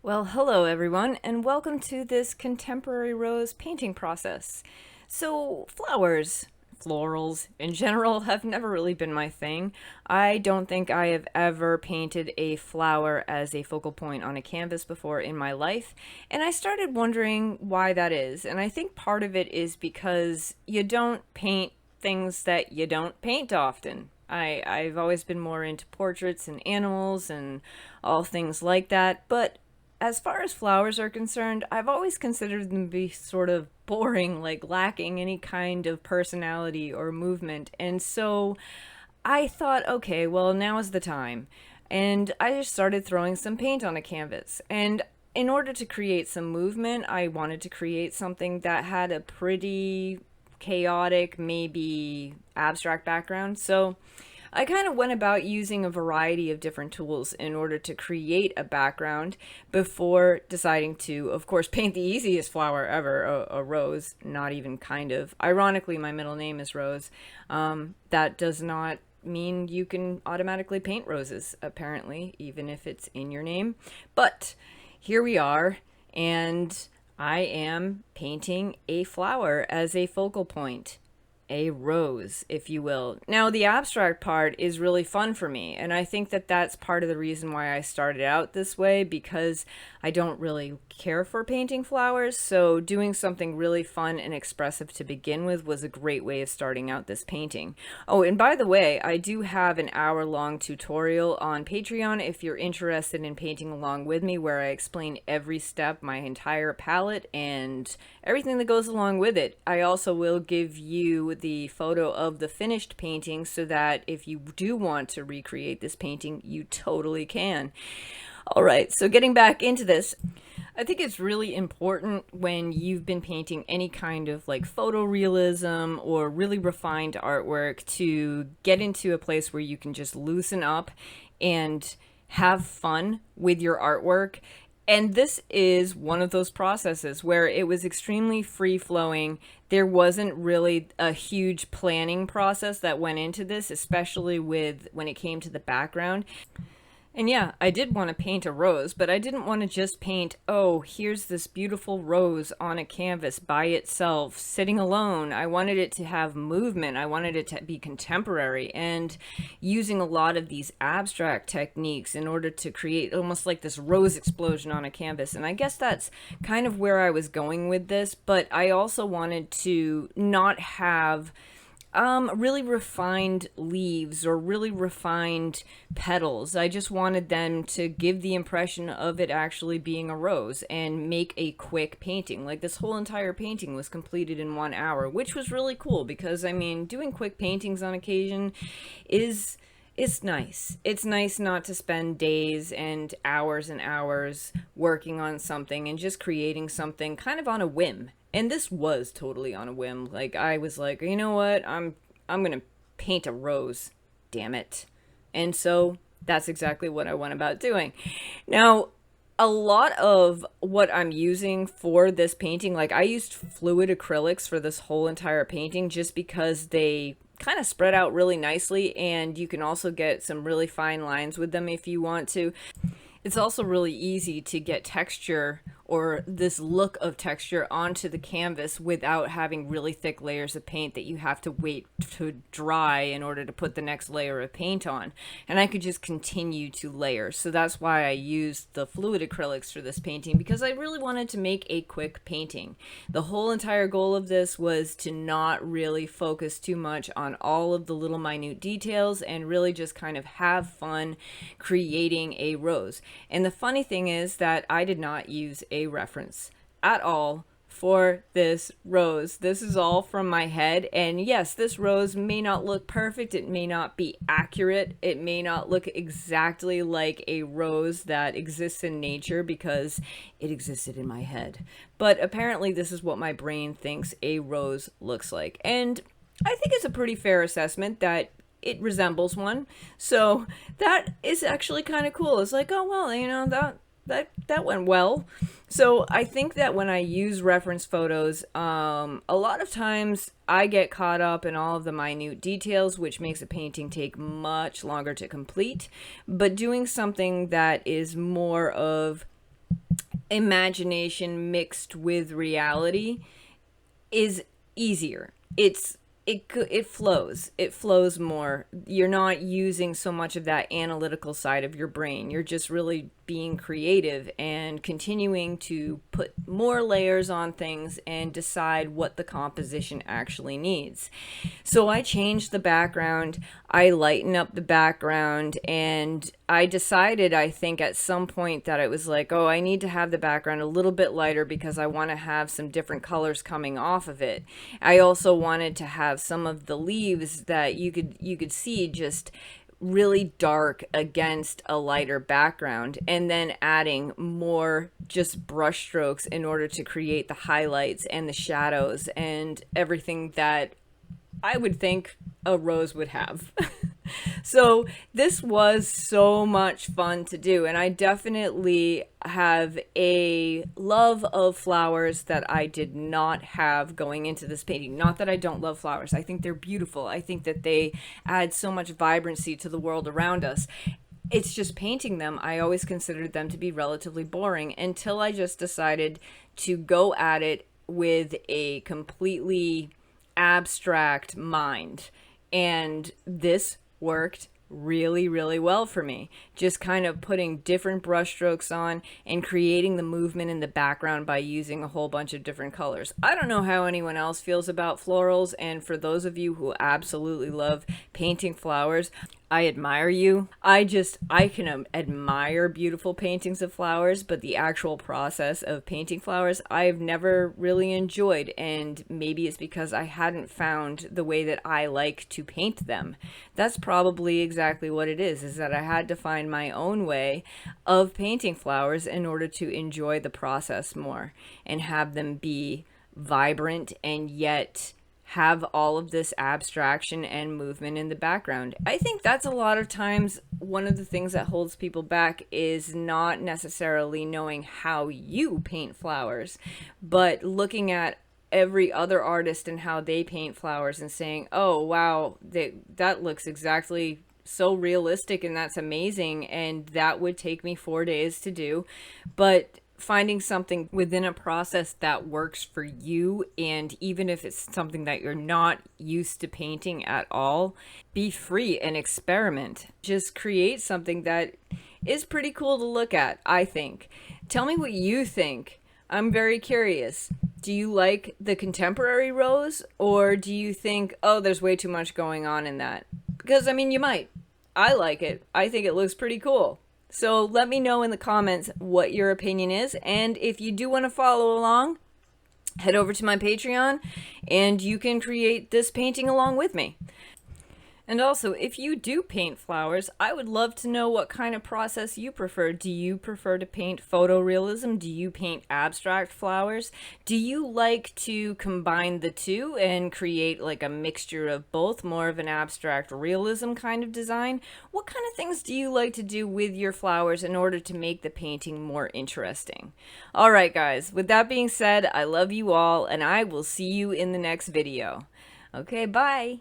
Well, hello everyone, and welcome to this contemporary rose painting process. So, flowers, florals in general, have never really been my thing. I don't think I have ever painted a flower as a focal point on a canvas before in my life, and I started wondering why that is. And I think part of it is because you don't paint things that you don't paint often. I've always been more into portraits and animals and all things like that, but as far as flowers are concerned, I've always considered them to be sort of boring, like lacking any kind of personality or movement. And so I thought, okay, well, now is the time. And I just started throwing some paint on a canvas. And in order to create some movement, I wanted to create something that had a pretty chaotic, maybe abstract background. So I kind of went about using a variety of different tools in order to create a background before deciding to, of course, paint the easiest flower ever, a rose, not even kind of. Ironically, my middle name is Rose. That does not mean you can automatically paint roses, apparently, even if it's in your name. But here we are, and I am painting a flower as a focal point, a rose, if you will. Now, the abstract part is really fun for me, and I think that that's part of the reason why I started out this way, because I don't really care for painting flowers, so doing something really fun and expressive to begin with was a great way of starting out this painting. Oh, and by the way, I do have an hour-long tutorial on Patreon if you're interested in painting along with me, where I explain every step, my entire palette, and everything that goes along with it. I also will give you the photo of the finished painting so that if you do want to recreate this painting, you totally can. All right, so getting back into this, I think it's really important when you've been painting any kind of like photorealism or really refined artwork to get into a place where you can just loosen up and have fun with your artwork. And this is one of those processes where it was extremely free flowing. There wasn't really a huge planning process that went into this, especially with when it came to the background. And yeah, I did want to paint a rose, but I didn't want to just paint, oh, here's this beautiful rose on a canvas by itself, sitting alone. I wanted it to have movement. I wanted it to be contemporary, and using a lot of these abstract techniques in order to create almost like this rose explosion on a canvas. And I guess that's kind of where I was going with this, but I also wanted to not have really refined leaves or really refined petals. I just wanted them to give the impression of it actually being a rose and make a quick painting. Like this whole entire painting was completed in 1 hour, which was really cool because I mean, doing quick paintings on occasion is it's nice. It's nice not to spend days and hours working on something and just creating something kind of on a whim. And this was totally on a whim. Like I was like, you know what? I'm going to paint a rose. Damn it. And so that's exactly what I went about doing. Now, a lot of what I'm using for this painting, like I used fluid acrylics for this whole entire painting just because they kind of spread out really nicely, and you can also get some really fine lines with them if you want to. It's also really easy to get texture or this look of texture onto the canvas without having really thick layers of paint that you have to wait to dry in order to put the next layer of paint on. And I could just continue to layer. So that's why I used the fluid acrylics for this painting, because I really wanted to make a quick painting. The whole entire goal of this was to not really focus too much on all of the little minute details and really just kind of have fun creating a rose. And the funny thing is that I did not use a reference at all for this rose. This is all from my head, and yes, this rose may not look perfect, it may not be accurate, it may not look exactly like a rose that exists in nature because it existed in my head. But apparently this is what my brain thinks a rose looks like. And I think it's a pretty fair assessment that it resembles one. So that is actually kind of cool. It's like, oh well, you know, that went well. So I think that when I use reference photos, a lot of times I get caught up in all of the minute details, which makes a painting take much longer to complete. But doing something that is more of imagination mixed with reality is easier. It flows. It flows more. You're not using so much of that analytical side of your brain. You're just really being creative and continuing to put more layers on things and decide what the composition actually needs. So I changed the background, I lighten up the background, and I decided, I think, at some point that it was like, oh, I need to have the background a little bit lighter because I want to have some different colors coming off of it. I also wanted to have some of the leaves that you could see just really dark against a lighter background, and then adding more just brush strokes in order to create the highlights and the shadows and everything that I would think a rose would have. So this was so much fun to do, and I definitely have a love of flowers that I did not have going into this painting. Not that I don't love flowers. I think they're beautiful. I think that they add so much vibrancy to the world around us. It's just painting them, I always considered them to be relatively boring until I just decided to go at it with a completely abstract mind. And this worked really, really well for me. Just kind of putting different brush strokes on and creating the movement in the background by using a whole bunch of different colors. I don't know how anyone else feels about florals, and for those of you who absolutely love painting flowers, I admire you. I can admire beautiful paintings of flowers, but the actual process of painting flowers, I've never really enjoyed, and maybe it's because I hadn't found the way that I like to paint them. That's probably exactly what it is that I had to find my own way of painting flowers in order to enjoy the process more and have them be vibrant and yet have all of this abstraction and movement in the background. I think that's a lot of times one of the things that holds people back is not necessarily knowing how you paint flowers, but looking at every other artist and how they paint flowers and saying, oh wow, that looks exactly so realistic and that's amazing, and that would take me 4 days to do. But finding something within a process that works for you, and even if it's something that you're not used to painting at all, be free and experiment. Just create something that is pretty cool to look at, I think. Tell me what you think. I'm very curious. Do you like the contemporary rose, or do you think, oh, there's way too much going on in that? Because, I mean, you might. I like it. I think it looks pretty cool. So let me know in the comments what your opinion is, and if you do want to follow along, head over to my Patreon and you can create this painting along with me. And also, if you do paint flowers, I would love to know what kind of process you prefer. Do you prefer to paint photorealism? Do you paint abstract flowers? Do you like to combine the two and create like a mixture of both, more of an abstract realism kind of design? What kind of things do you like to do with your flowers in order to make the painting more interesting? All right, guys, with that being said, I love you all, and I will see you in the next video. Okay, bye.